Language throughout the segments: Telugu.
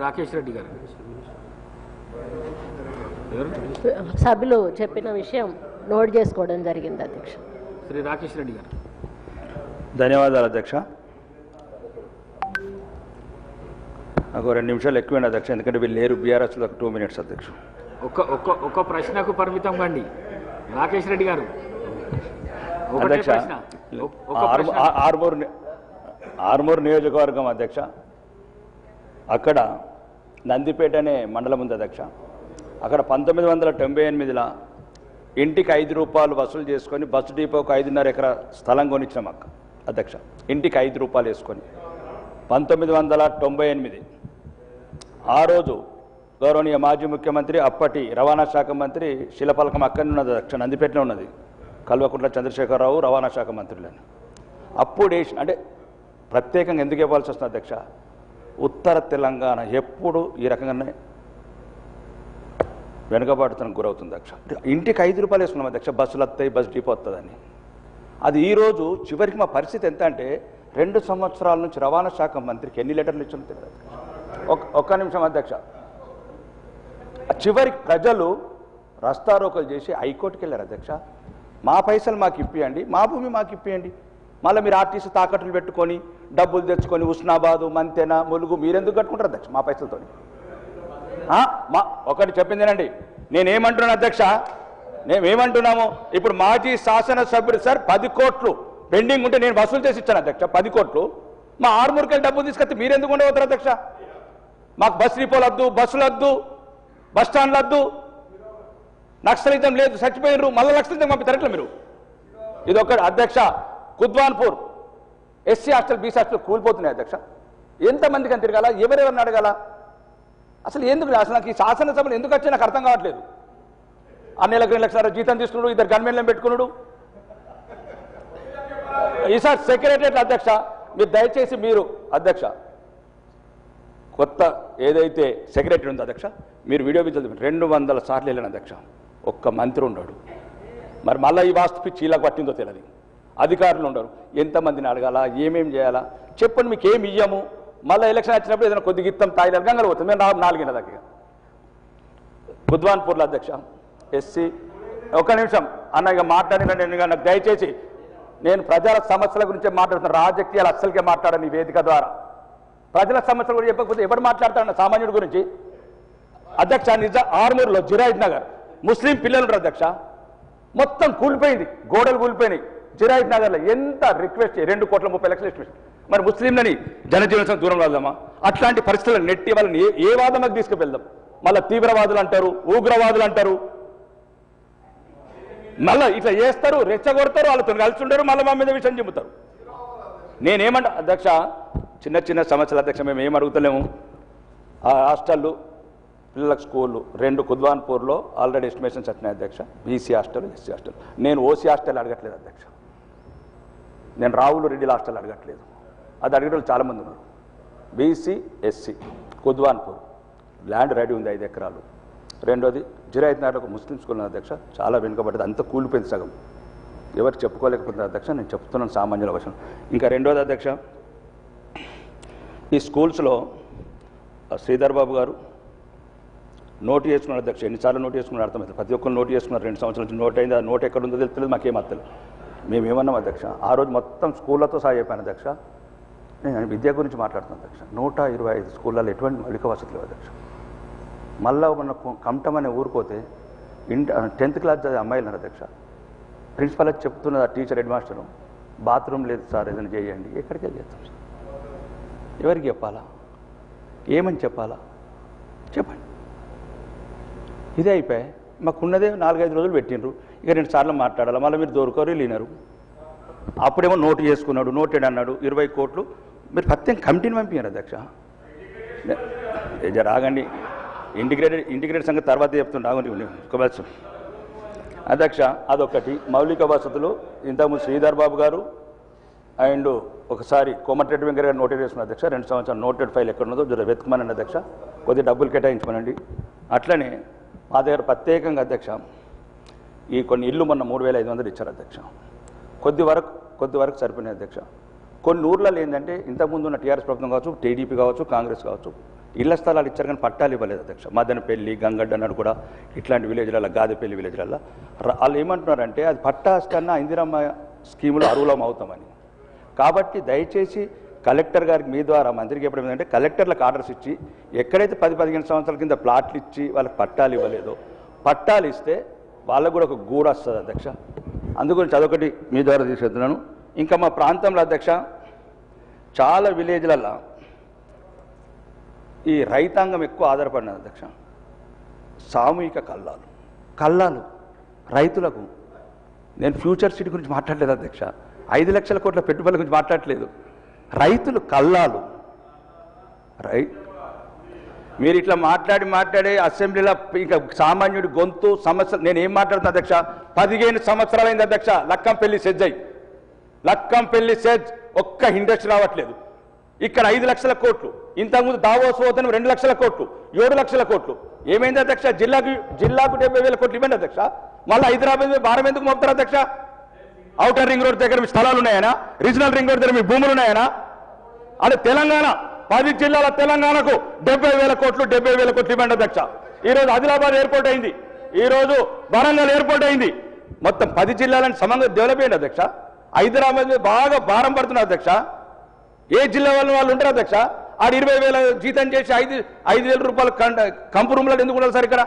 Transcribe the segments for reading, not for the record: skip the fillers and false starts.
రాకేష్ రెడ్డి గారు. సభ్యులు చెప్పిన విషయం నోట్ చేసుకోవడం జరిగింది అధ్యక్ష. శ్రీ రాకేష్ రెడ్డి గారు. ధన్యవాదాలు అధ్యక్ష. నాకు 2 నిమిషాలు ఎక్కువైనా అధ్యక్ష, ఎందుకంటే వీళ్ళు లేరు బీఆర్ఎస్లో 2 మినిట్స్ అధ్యక్ష. ఒక్క ప్రశ్నకు పరిమితం కండి రాకేష్ రెడ్డి గారు. అధ్యక్ష, ఆర్మూర్ నియోజకవర్గం అధ్యక్ష, అక్కడ నందిపేట అనే మండలం ఉంది అధ్యక్ష. అక్కడ 1998లో ఇంటికి 5 రూపాయలు వసూలు చేసుకొని బస్సు డిపోకు 5.5 ఎకరా స్థలం కొనిచ్చినాం అక్క అధ్యక్ష. ఇంటికి 5 రూపాయలు వేసుకొని 1998 ఆ రోజు గౌరవనీయ మాజీ ముఖ్యమంత్రి అప్పటి రవాణా శాఖ మంత్రి శిలపలకం అక్కడనే ఉన్నది అధ్యక్ష, నందిపేటలో ఉన్నది. కల్వకుంట్ల చంద్రశేఖరరావు రవాణా శాఖ మంత్రులని అప్పుడు వేసిన, అంటే ప్రత్యేకంగా ఎందుకు ఇవ్వాల్సి వస్తుంది అధ్యక్ష, ఉత్తర తెలంగాణ ఎప్పుడు ఈ రకంగానే వెనుకబాటుతనం గురవుతుంది అధ్యక్ష. ఇంటికి 5 రూపాయలు వేసుకున్నాం అధ్యక్ష, బస్సులు వస్తాయి, బస్సు డిపో వస్తుందని. అది ఈరోజు చివరికి మా పరిస్థితి ఎంత అంటే 2 సంవత్సరాల నుంచి రవాణా శాఖ మంత్రికి ఎన్ని లెటర్లు ఇచ్చామో తెలియదు. ఒక్క నిమిషం అధ్యక్ష. చివరికి ప్రజలు రస్తారోకలు చేసి హైకోర్టుకి వెళ్ళారు అధ్యక్ష. మా పైసలు మాకు ఇప్పియండి, మా భూమి మాకు ఇప్పియండి, మళ్ళీ మీరు ఆర్టీసీ తాకట్లు పెట్టుకొని డబ్బులు తెచ్చుకొని ఉస్నాబాదు మంతెన ములుగు మీరెందుకు కట్టుకుంటారు అధ్యక్ష మా పైసలతో? ఒకటి చెప్పిందేనండి, నేనేమంటున్నాను అధ్యక్ష, మేమేమంటున్నాము, ఇప్పుడు మాజీ శాసనసభ్యుడు సార్ 10 కోట్లు పెండింగ్ ఉంటే నేను వసూలు చేసి ఇచ్చాను అధ్యక్ష. 10 కోట్లు మా ఆర్మూర్కెళ్ళి డబ్బులు తీసుకొస్తే మీరెందుకు ఉండవుతారు అధ్యక్ష? మాకు బస్ డిపోలు వద్దు, బస్సులు వద్దు, బస్ స్టాండ్లు వద్దు, నక్సలితం లేదు, చచ్చిపోయినరు, మళ్ళీ నక్సలితం పంపిస్తారట్లా మీరు? ఇది ఒకటి అధ్యక్ష. Kudwanpur SC hostel BC hostel కూలిపోతున్నాయి అధ్యక్ష. ఎంతమందికి అని తిరగాల, ఎవరెవరిని అడగాల? అసలు ఎందుకు అసలు నాకు ఈ శాసనసభలు ఎందుకు వచ్చి నాకు అర్థం కావట్లేదు. 6 నెలలకు 2 లక్షల జీతం తీసుకున్నాడు, 2 గన్మెన్లను పెట్టుకున్నాడు. ఈసారి సెక్రటరియట్ అధ్యక్ష, మీరు దయచేసి మీరు అధ్యక్ష కొత్త ఏదైతే సెక్రటరీ ఉందో అధ్యక్ష, మీరు వీడియో విజువల్ 200 సార్లు వెళ్ళాను అధ్యక్ష, ఒక్క మంత్రి ఉండడు. మరి మళ్ళీ ఈ వాస్తు పిచ్చి ఇలా పట్టిందో తెలియదు. అధికారులు ఉండరు, ఎంతమందిని అడగాల, ఏమేం చేయాలా చెప్పండి, మీకు ఏమి ఇయ్యము. మళ్ళీ ఎలక్షన్ వచ్చినప్పుడు ఏదైనా కొద్దిగా ఇస్తాం, తాయిలు గంగలు పోతుంది. మేము 4 దగ్గర బుద్వాన్పూర్లో అధ్యక్ష ఎస్సీ. ఒక్క నిమిషం అన్న, ఇక మాట్లాడిన నాకు దయచేసి, నేను ప్రజల సమస్యల గురించి మాట్లాడుతున్నా, రాజకీయాలు అస్సలకే మాట్లాడను ఈ వేదిక ద్వారా. ప్రజల సమస్యల గురించి చెప్పకపోతే ఎవరు మాట్లాడతారన్న సామాన్యుడి గురించి అధ్యక్ష? ఆర్మూర్లో జిరాయిద్ నగర్ ముస్లిం పిల్లలు ఉంటారు అధ్యక్ష, మొత్తం కూలిపోయింది, గోడలు కూలిపోయినాయి. జిరాయిద్ నగర్లో ఎంత రిక్వెస్ట్ 2,30,00,000 ఎస్టిమేషన్. మరి ముస్లింలని జనజీవన దూరం వెళ్దామా? అట్లాంటి పరిస్థితులను నెట్టి వాళ్ళని ఏ వాదనకు తీసుకువెళ్దాం? మళ్ళీ తీవ్రవాదులు అంటారు, ఉగ్రవాదులు అంటారు, మళ్ళీ ఇట్లా చేస్తారు, రెచ్చగొడతారు, వాళ్ళతో కలిసి ఉంటారు, మళ్ళీ మా మీద విషయం చెబుతారు. నేనేమంటా అధ్యక్ష, చిన్న సమస్యలు అధ్యక్ష, మేము ఏం అడుగుతలేము. ఆ హాస్టళ్ళు పిల్లలకు స్కూళ్ళు 2 కుద్వాన్పూర్లో ఆల్రెడీ ఎస్టిమేషన్స్ వచ్చినాయి అధ్యక్ష. BC hostel, SC hostel. నేను ఓసీ హాస్టల్ అడగట్లేదు అధ్యక్ష, నేను రావులు రెడ్డిల హాస్టల్ అడగట్లేదు. అది అడిగేటోళ్ళు చాలామంది ఉన్నారు. BC SC Kudwanpur land ready ఉంది 5 ఎకరాలు. రెండోది జిరాయిత్ నగర్ ఒక ముస్లిం స్కూల్ ఉంది అధ్యక్ష, చాలా వెనుకబడ్డది, అంతా కూలిపోయింది సగం. ఎవరికి చెప్పుకోలేకపోతుంది అధ్యక్ష, నేను చెప్తున్నాను సామాన్యుల అవసరం. ఇంకా రెండోది అధ్యక్ష, ఈ స్కూల్స్లో శ్రీధర్ బాబు గారు నోటు చేసుకున్నారు అధ్యక్ష. ఎన్నిసార్లు నోటు చేసుకున్నారు అర్థమవుతుంది. ప్రతి ఒక్కరు నోటు చేసుకున్నారు. 2 సంవత్సరాల నుంచి నోట్ అయింది. ఆ నోట్ ఎక్కడ ఉందో తెలియదు, మాకేం అర్థం. మేమేమన్నాం అధ్యక్ష, ఆ రోజు మొత్తం స్కూళ్ళతో సహా చెప్పాను అధ్యక్ష. నేను విద్య గురించి మాట్లాడుతున్నాను అధ్యక్ష. 125 స్కూళ్ళలో ఎటువంటి మౌలిక వసతులు లేవు అధ్యక్ష. మళ్ళా మన కమటం అనే ఊరిపోతే 10th క్లాస్ చదివే అమ్మాయిలు అధ్యక్ష. ప్రిన్సిపల్ వచ్చి చెప్తున్నది ఆ టీచర్ హెడ్ మాస్టరు, బాత్రూమ్ లేదు సార్, ఏదైనా చేయండి. ఎక్కడికి వెళ్ళి చేస్తాం సార్? ఎవరికి చెప్పాలా? ఏమని చెప్పాలా? చెప్పండి. ఇదే అయిపోయి మాకున్నదే 4-5 రోజులు పెట్టినరు. ఇక 2 సార్లు మాట్లాడాలి, మళ్ళీ మీరు దొరకరు లేనరు. అప్పుడేమో నోటు చేసుకున్నాడు, నోటెడ్ అన్నాడు, 20 కోట్లు. మీరు ప్రత్యేక కమిటీని పంపించారు అధ్యక్ష. రాగండి, ఇంటిగ్రేటెడ్ సంగతి తర్వాత చెప్తుండే. రాగండి అధ్యక్ష. అదొకటి. మౌలిక వసతులు ఇంతకుముందు శ్రీధర్ బాబు గారు అండ్ ఒకసారి కోమటిరెడ్డి వెంకయ్య గారు నోటెడ్ చేసుకున్న అధ్యక్ష. 2 సంవత్సరాలు నోటెడ్ ఫైల్ ఎక్కడ ఉన్నదో జర వెతుకుమనండి అధ్యక్ష, కొద్దిగా డబ్బులు కేటాయించమనండి. అట్లనే మా దగ్గర ప్రత్యేకంగా అధ్యక్ష ఈ కొన్ని ఇల్లు మొన్న 3,500 ఇచ్చారు అధ్యక్ష. కొద్ది వరకు సరిపోయినాయి అధ్యక్ష. కొన్ని ఊర్లలో ఏంటంటే ఇంతకుముందు ఉన్న టీఆర్ఎస్ ప్రభుత్వం కావచ్చు, టీడీపీ కావచ్చు, కాంగ్రెస్ కావచ్చు, ఇళ్ల స్థలాలు ఇచ్చారు కానీ పట్టాలు ఇవ్వలేదు అధ్యక్ష. మదనపల్లి, గంగడ్డ అన్నాడు కూడా ఇట్లాంటి విలేజ్లలో, గాదెపల్లి విలేజ్లలో వాళ్ళు ఏమంటున్నారంటే అది పట్టా కన్నా ఇందిరమ్మ స్కీములో అర్హులం అవుతామని. కాబట్టి దయచేసి కలెక్టర్ గారికి మీ ద్వారా మంత్రికి చెప్పడం ఏంటంటే కలెక్టర్లకు ఆర్డర్స్ ఇచ్చి ఎక్కడైతే 10-15 సంవత్సరాల కింద ప్లాట్లు ఇచ్చి వాళ్ళకి పట్టాలు ఇవ్వలేదో పట్టాలు ఇస్తే వాళ్ళకు కూడా ఒక గూడు వస్తుంది అధ్యక్ష. అందుగురించి అదొకటి మీ ద్వారా తీసుకెళ్తున్నాను. ఇంకా మా ప్రాంతంలో అధ్యక్ష చాలా విలేజ్లలో ఈ రైతాంగం ఎక్కువ ఆధారపడినది అధ్యక్ష. సామూహిక కల్లాలు రైతులకు. నేను ఫ్యూచర్ సిటీ గురించి మాట్లాడలేదు అధ్యక్ష, 5 లక్షల కోట్ల పెట్టుబడుల గురించి మాట్లాడలేదు. రైతులు కల్లాలు మీరు ఇట్లా మాట్లాడి అసెంబ్లీలో ఇంకా సామాన్యుడి గొంతు సమస్య. నేను ఏం మాట్లాడుతున్నా అధ్యక్ష, 15 సంవత్సరాలైంది అధ్యక్ష లక్కంపల్లి సెజ్ ఒక్క ఇండస్ట్రీ రావట్లేదు. ఇక్కడ 5 లక్షల కోట్లు, ఇంతకుముందు దావోస్ పోతేనే 2 లక్షల కోట్లు, 7 లక్షల కోట్లు. ఏమైంది అధ్యక్ష? జిల్లాకు 70,000 కోట్లు ఇవ్వండి అధ్యక్ష. మళ్ళీ హైదరాబాద్ భారం ఎందుకు మోపుతారు అధ్యక్ష? ఔటర్ రింగ్ రోడ్ దగ్గర మీ స్థలాలు ఉన్నాయనా? రీజనల్ రింగ్ రోడ్ దగ్గర మీ భూములు ఉన్నాయనా? అదే తెలంగాణ 10 జిల్లాల తెలంగాణకు 70,000 కోట్లు ఇవ్వండి అధ్యక్ష. ఈరోజు ఆదిలాబాద్ ఎయిర్పోర్ట్ అయింది, ఈరోజు వరంగల్ ఎయిర్పోర్ట్ అయింది. మొత్తం 10 జిల్లాలను సమంగా డెవలప్ అయ్యింది అధ్యక్ష. హైదరాబాద్ మీద బాగా భారం పడుతున్నారు అధ్యక్ష. ఏ జిల్లా వాళ్ళు ఉంటారు అధ్యక్ష? ఆడు 20,000 జీతం చేసి 5,000 రూపాయలు కంపు రూమ్లో ఎందుకు ఉండాలి సార్ ఇక్కడ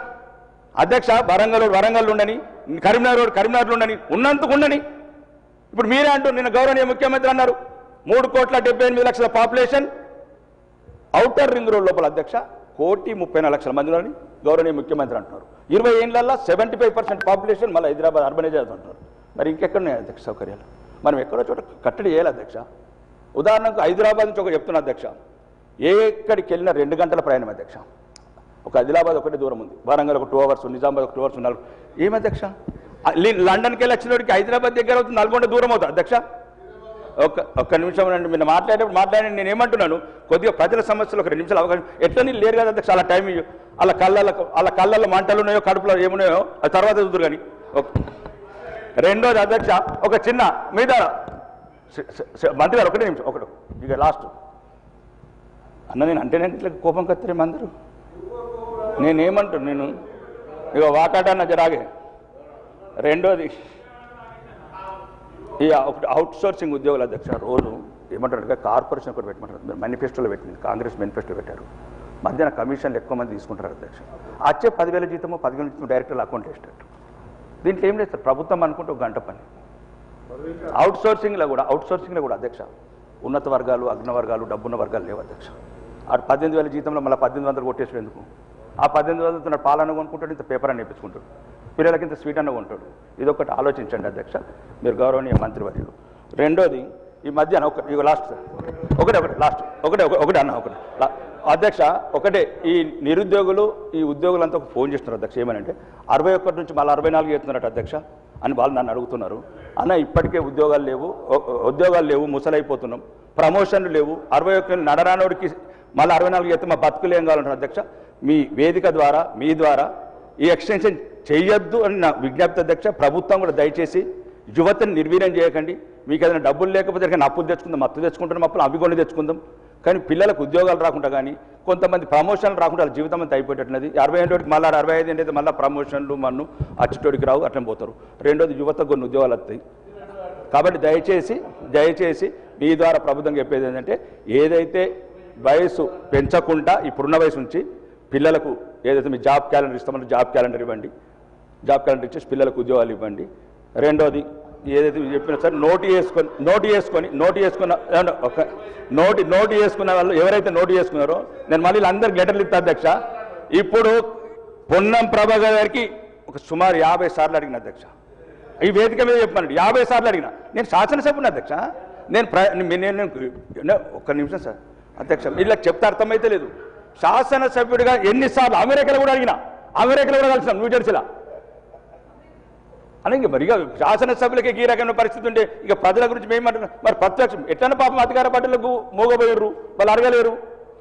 అధ్యక్ష? వరంగల్ ఉండని, కరీంనగర్ ఉండని, ఉన్నందుకు ఉండని. ఇప్పుడు మీరే అంటూ నిన్న గౌరవనీయ ముఖ్యమంత్రి అన్నారు 3,78,00,000 పాపులేషన్ ఔటర్ రింగ్ రోడ్ లోపల అధ్యక్ష 1,34,00,000 మందిలోని గౌరవనీయ ముఖ్యమంత్రి అంటున్నారు. 20 ఏళ్లలో 75% పాపులేషన్ మళ్ళీ హైదరాబాద్ అర్బనైజ్ అవుతుంటారు. మరి ఇంకెక్కడున్నాయి అధ్యక్ష సౌకర్యాలు? మనం ఎక్కడో చోట కట్టడి చేయాలి అధ్యక్ష. ఉదాహరణకు హైదరాబాద్ నుంచి ఒక చెప్తున్నా అధ్యక్ష, ఎక్కడికి వెళ్ళినా 2 గంటల ప్రయాణం అధ్యక్ష. ఒక ఆదిలాబాద్ ఒకటి దూరం ఉంది, వరంగల్ ఒక 2 అవర్స్, నిజామాబాద్ ఒక 2 అవర్స్ ఉన్నారు. ఏం అధ్యక్ష? లండన్కి వెళ్ళి వచ్చినోడికి హైదరాబాద్ దగ్గర అవుతుంది, నల్గొండ దూరం అవుతుంది అధ్యక్ష. ఒక్క నిమిషం అండి, మీరు మాట్లాడి నేను ఏమంటున్నాను, కొద్దిగా ప్రజల సమస్యలు ఒక 2 నిమిషాలు అవకాశం. ఎట్లా నీళ్ళు లేరు కదా అధ్యక్ష, అలా టైం ఇయ్యు. అలా కళ్ళల్లో మంటలు ఉన్నాయో, కడుపులో ఏమున్నాయో అది తర్వాత చూద్దరు కానీ. రెండోది అధ్యక్ష, ఒక చిన్న మీద మంత్రి గారు 1 నిమిషం ఇక లాస్ట్ అన్న. నేను అంటే ఇట్లా కోపం కత్తిరేమో అందరూ. నేను ఇక వాకాడన్న జరాగే. రెండోది ఈ అవుట్ సోర్సింగ్ ఉద్యోగుల అధ్యక్ష రోజు ఏమంటారు, కార్పొరేషన్ ఒకటి పెట్టమంటారు. మీరు మేనిఫెస్టోలో పెట్టింది, కాంగ్రెస్ మేనిఫెస్టో పెట్టారు. మధ్యాహ్నం కమిషన్లు ఎక్కువ మంది తీసుకుంటారు అధ్యక్ష. వచ్చే 10,000 జీతము 10,000 జీతం డైరెక్టర్లు అకౌంట్ వేసేటట్టు. దీంట్లో ఏం లేదు సార్, ప్రభుత్వం అనుకుంటే 1 గంట పని. అవుట్ సోర్సింగ్లో కూడా అధ్యక్ష ఉన్నత వర్గాలు, అగ్న వర్గాలు, డబ్బున్న వర్గాలు లేవు అధ్యక్ష. ఆడు 18,000 జీతంలో మళ్ళీ 1,800 కొట్టేసాడు ఎందుకు? ఆ 18,000 పాలన కొనుక్కుంటాడు, ఇంత పేపర్ అని నేర్పించుకుంటాడు, పిల్లలకి ఇంత స్వీట్ అన్న ఉంటాడు. ఇదొకటి ఆలోచించండి అధ్యక్ష, మీరు గౌరవనీయ మంత్రివర్యులు. రెండోది ఈ మధ్యాహ్నం ఇక లాస్ట్ సార్ ఒకటే అన్న అధ్యక్ష, ఒకటే ఈ నిరుద్యోగులు ఈ ఉద్యోగులంతా ఒక ఫోన్ చేస్తున్నారు అధ్యక్ష. ఏమనంటే 61 నుంచి మళ్ళీ 64 చేస్తున్నారట అధ్యక్ష అని వాళ్ళు నన్ను అడుగుతున్నారు. అన్న ఇప్పటికే ఉద్యోగాలు లేవు, ముసలైపోతున్నాం, ప్రమోషన్లు లేవు, 61 నడరానోడికి మళ్ళీ 64 చేస్తే మా బతుకులు ఏం కావాలంటారు అధ్యక్ష. మీ వేదిక ద్వారా మీ ద్వారా ఈ ఎక్స్టెన్షన్ చేయొద్దు అని నా విజ్ఞప్తి అధ్యక్ష. ప్రభుత్వం కూడా దయచేసి యువతను నిర్వీర్యం చేయకండి. మీకు ఏదైనా డబ్బులు లేకపోతే అప్పులు తెచ్చుకుందాం, మత్తు తెచ్చుకుంటున్నాం, అప్పులు అవి కొన్ని తెచ్చుకుందాం. కానీ పిల్లలకు ఉద్యోగాలు రాకుండా కానీ కొంతమంది ప్రమోషన్లు రాకుండా వాళ్ళ జీవితం అంతా అయిపోయేటట్టున్నది. 65 మళ్ళీ 65 ఏంటంటే మళ్ళీ ప్రమోషన్లు మన్ను అచ్చుటోడికి రావు, అట్లా పోతారు. రెండోది యువతకు కొన్ని ఉద్యోగాలు వస్తాయి. కాబట్టి దయచేసి మీ ద్వారా ప్రభుత్వం చెప్పేది ఏంటంటే ఏదైతే వయసు పెంచకుండా ఇప్పుడున్న వయసు నుంచి పిల్లలకు ఏదైతే మీ జాబ్ క్యాలెండర్ ఇస్తామో జాబ్ క్యాలెండర్ ఇవ్వండి, జాబ్ క్యాలెండర్ ఇచ్చేసి పిల్లలకు ఉద్యోగాలు ఇవ్వండి. రెండోది ఏదైతే చెప్పినా సార్ నోటు చేసుకున్న వాళ్ళు ఎవరైతే నోటు చేసుకున్నారో నేను మళ్ళీ అందరికి లెటర్లు ఇస్తా అధ్యక్ష. ఇప్పుడు పొన్నం ప్రభాకర్ గారికి ఒక సుమారు 50 సార్లు అడిగిన అధ్యక్ష. ఈ వేదిక మీద చెప్పానండి 50 సార్లు అడిగిన. నేను శాసనసభ్యుని అధ్యక్ష. నేను ఒక్క నిమిషం సార్ అధ్యక్ష, ఇలా చెప్తే అర్థమైతే లేదు. శాసనసభ్యుడిగా ఎన్నిసార్లు అమెరికాలో కూడా కలిసినాం, న్యూజెర్సీలో. అని మరి ఇక శాసనసభ్యులకి ఈ రకమైన పరిస్థితి ఉంటే ఇక ప్రజల గురించి మేమంటున్నాం. మరి ప్రత్యక్షం ఎట్లన్నా పాపం అధికార పార్టీలకు మూగబోయారు, వాళ్ళు అడగలేరు,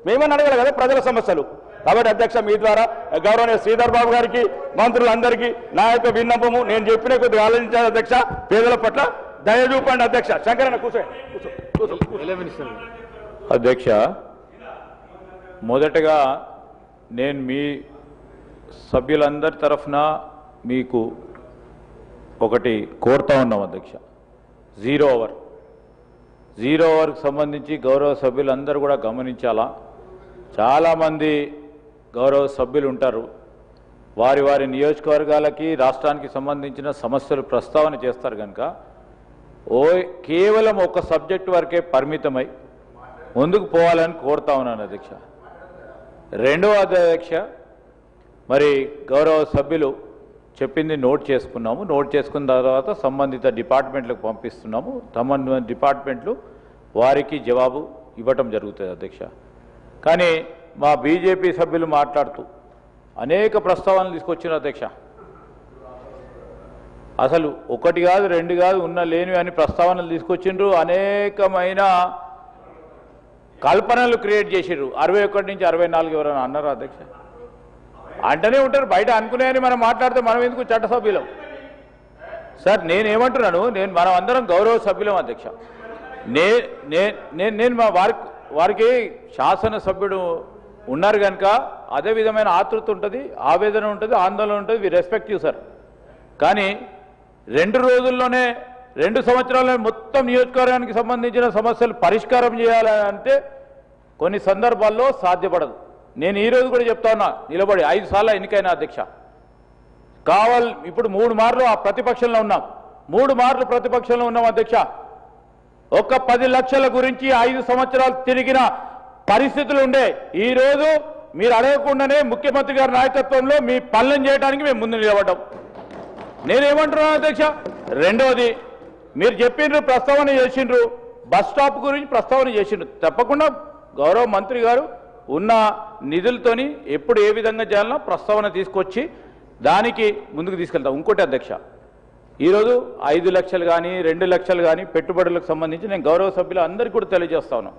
మేమని అడగలేదు కదా ప్రజల సమస్యలు. కాబట్టి అధ్యక్ష మీ ద్వారా గౌరవనీయ శ్రీధర్ బాబు గారికి మంత్రులందరికీ నా యొక్క విన్నపము, నేను చెప్పిన కొద్దిగా ఆలోచించాలి అధ్యక్ష. పేదల పట్ల దయ చూపండి అధ్యక్ష. శంకరన్న కూర్చో కూర్చో కూర్చో. ఎలా మినిస్టర్ అధ్యక్ష, మొదటగా నేను మీ సభ్యులందరి తరఫున మీకు ఒకటి కోరుతా ఉన్నాం అధ్యక్ష. జీరో అవర్కి సంబంధించి గౌరవ సభ్యులందరూ కూడా గమనించాలా. చాలామంది గౌరవ సభ్యులు ఉంటారు, వారి వారి నియోజకవర్గాలకి రాష్ట్రానికి సంబంధించిన సమస్యలు ప్రస్తావన చేస్తారు కనుక కేవలం ఒక సబ్జెక్టు వరకే పరిమితమై ముందుకు పోవాలని కోరుతా ఉన్నాను అధ్యక్ష. రెండవ అధ్యక్ష, మరి గౌరవ సభ్యులు చెప్పింది నోట్ చేసుకున్నాము. నోట్ చేసుకున్న తర్వాత సంబంధిత డిపార్ట్మెంట్లకు పంపిస్తున్నాము. సంబంధిత డిపార్ట్మెంట్లు వారికి జవాబు ఇవ్వటం జరుగుతుంది అధ్యక్ష. కానీ మా బీజేపీ సభ్యులు మాట్లాడుతూ అనేక ప్రస్తావనలు తీసుకొచ్చిన అధ్యక్ష. అసలు ఒకటి కాదు రెండు కాదు ఉన్న లేనివి అని ప్రస్తావనలు తీసుకొచ్చిండ్రు. అనేకమైన కల్పనలు క్రియేట్ చేసిర్రు. 61 నుంచి 64 ఎవరైనా అన్నారు అధ్యక్ష? అంటనే ఉంటారు, బయట అనుకునేవని మనం మాట్లాడితే మనం ఎందుకు చట్టసభ్యులం? సార్ నేనేమంటున్నాను, మనం అందరం గౌరవ సభ్యులం అధ్యక్ష. నేను మా వారికి శాసనసభ్యుడు ఉన్నారు కనుక అదే విధమైన ఆతృత ఉంటుంది, ఆవేదన ఉంటుంది, ఆందోళన ఉంటుంది. We respect you sir. కానీ 2 రోజుల్లోనే 2 సంవత్సరాల్లో మొత్తం నియోజకవర్గానికి సంబంధించిన సమస్యలు పరిష్కారం చేయాలంటే కొన్ని సందర్భాల్లో సాధ్యపడదు. నేను ఈరోజు కూడా చెప్తా ఉన్నా, నిలబడి 5 సార్లు ఎన్నికైన అధ్యక్ష. ఇప్పుడు 3 మార్లు ఆ ప్రతిపక్షంలో ఉన్నాం, 3 మార్లు ప్రతిపక్షంలో ఉన్నాం అధ్యక్ష. ఒక 10 లక్షల గురించి 5 సంవత్సరాలు తిరిగిన పరిస్థితులు ఉండే. ఈరోజు మీరు అడగకుండానే ముఖ్యమంత్రి గారి నాయకత్వంలో మీ పనులను చేయడానికి మేము ముందు నిలబడ్డాం. నేనేమంటున్నాను అధ్యక్ష, రెండోది మీరు చెప్పిండ్రు, ప్రస్తావన చేసిండ్రు, బస్ స్టాప్ గురించి ప్రస్తావన చేసిండ్రు. తప్పకుండా గౌరవ మంత్రి గారు ఉన్న నిధులతోని ఎప్పుడు ఏ విధంగా చేయాలనో ప్రస్తావన తీసుకొచ్చి దానికి ముందుకు తీసుకెళ్తాం. ఇంకోటి అధ్యక్ష, ఈరోజు 5 లక్షలు కానీ 2 లక్షలు కానీ పెట్టుబడులకు సంబంధించి నేను గౌరవ సభ్యులు అందరికీ కూడా తెలియజేస్తా ఉన్నాను.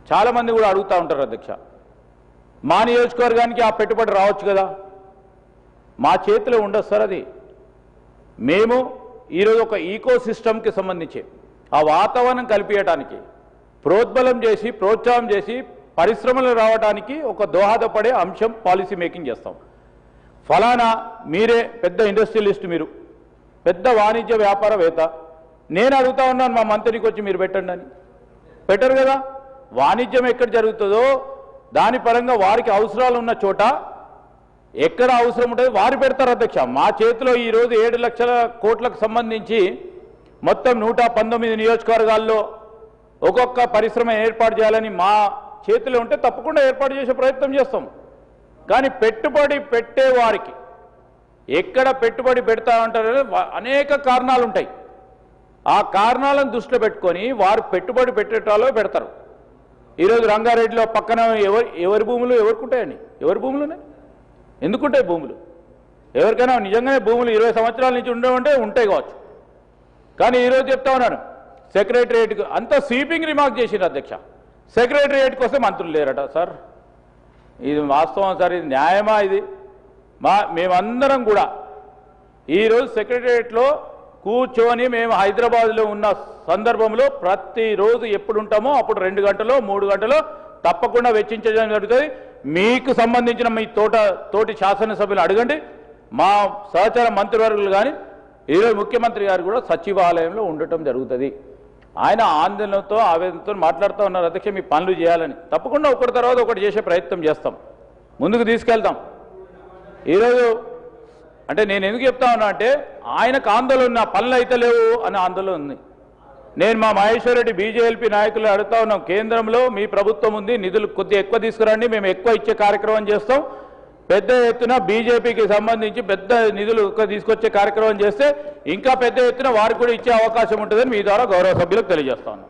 చాలామంది కూడా అడుగుతూ ఉంటారు అధ్యక్ష, మా నియోజకవర్గానికి ఆ పెట్టుబడి రావచ్చు కదా. మా చేతిలో ఉండదు సార్ అది. మేము ఈరోజు ఒక ఈకో సిస్టమ్కి సంబంధించి ఆ వాతావరణం కల్పించడానికి ప్రోద్బలం చేసి ప్రోత్సాహం చేసి పరిశ్రమలు రావడానికి ఒక దోహదపడే అంశం పాలసీ మేకింగ్ చేస్తాం. ఫలానా మీరే పెద్ద ఇండస్ట్రియలిస్ట్, మీరు పెద్ద వాణిజ్య వ్యాపారవేత్త, నేను అడుగుతా ఉన్నాను మా మంత్రికి వచ్చి మీరు పెట్టండి అని. పెట్టరు కదా. వాణిజ్యం ఎక్కడ జరుగుతుందో దాని పరంగా వారికి అవసరాలు ఉన్న చోట ఎక్కడ అవసరం ఉంటుంది వారు పెడతారు అధ్యక్ష. మా చేతిలో ఈరోజు 7 లక్షల కోట్లకు సంబంధించి మొత్తం 119 నియోజకవర్గాల్లో ఒక్కొక్క పరిశ్రమ ఏర్పాటు చేయాలని మా చేతిలో ఉంటే తప్పకుండా ఏర్పాటు చేసే ప్రయత్నం చేస్తాం. కానీ పెట్టుబడి పెట్టే వారికి ఎక్కడ పెట్టుబడి పెడతా ఉంటారో అనేక కారణాలు ఉంటాయి. ఆ కారణాలను దృష్టిలో పెట్టుకొని వారు పెట్టుబడి పెట్టేటాలో పెడతారు. ఈరోజు రంగారెడ్డిలో పక్కన ఎవరి భూములు ఎవరికి ఉంటాయండి? ఎవరి భూములునే ఎందుకుంటాయి భూములు? ఎవరికైనా నిజంగానే భూములు 20 సంవత్సరాల నుంచి ఉండేవంటే ఉంటాయి కావచ్చు. కానీ ఈరోజు చెప్తా ఉన్నాను, సెక్రటరియట్కి అంతా స్వీపింగ్ రిమార్క్ చేసింది అధ్యక్ష. సెక్రటరియట్ కోసం మంత్రులు లేరట సార్. ఇది వాస్తవం సార్, ఇది న్యాయమా? ఇది మేమందరం కూడా ఈరోజు సెక్రటరియట్లో కూర్చొని మేము హైదరాబాద్లో ఉన్న సందర్భంలో ప్రతిరోజు ఎప్పుడు ఉంటామో అప్పుడు 2 గంటలో 3 గంటలో తప్పకుండా వెచ్చించడం జరుగుతుంది. మీకు సంబంధించిన మీ తోటి శాసనసభ్యులు అడగండి, మా సహచార మంత్రివర్గులు కానీ ఈరోజు ముఖ్యమంత్రి గారు కూడా సచివాలయంలో ఉండటం జరుగుతుంది. ఆయన ఆందోళనతో ఆవేదనతో మాట్లాడుతూ ఉన్నారు అధ్యక్ష, మీ పనులు చేయాలని. తప్పకుండా ఒకటి తర్వాత ఒకటి చేసే ప్రయత్నం చేస్తాం, ముందుకు తీసుకెళ్తాం. ఈరోజు అంటే నేను ఎందుకు చెప్తా ఉన్నా అంటే ఆయనకు ఆందోళన ఉన్న పనులు అయితే లేవు అనే ఆందోళన ఉంది. నేను మా మహేశ్వర్ రెడ్డి బీజేపీ నాయకులు అడుగుతా ఉన్నాం, కేంద్రంలో మీ ప్రభుత్వం ఉంది, నిధులు కొద్దిగా ఎక్కువ తీసుకురండి, మేము ఎక్కువ ఇచ్చే కార్యక్రమం చేస్తాం. పెద్ద ఎత్తున బీజేపీకి సంబంధించి పెద్ద నిధులు తీసుకొచ్చే కార్యక్రమం చేస్తే ఇంకా పెద్ద ఎత్తున వారికి కూడా ఇచ్చే అవకాశం ఉంటుందని మీ ద్వారా గౌరవ సభ్యులకు తెలియజేస్తా ఉన్నాం.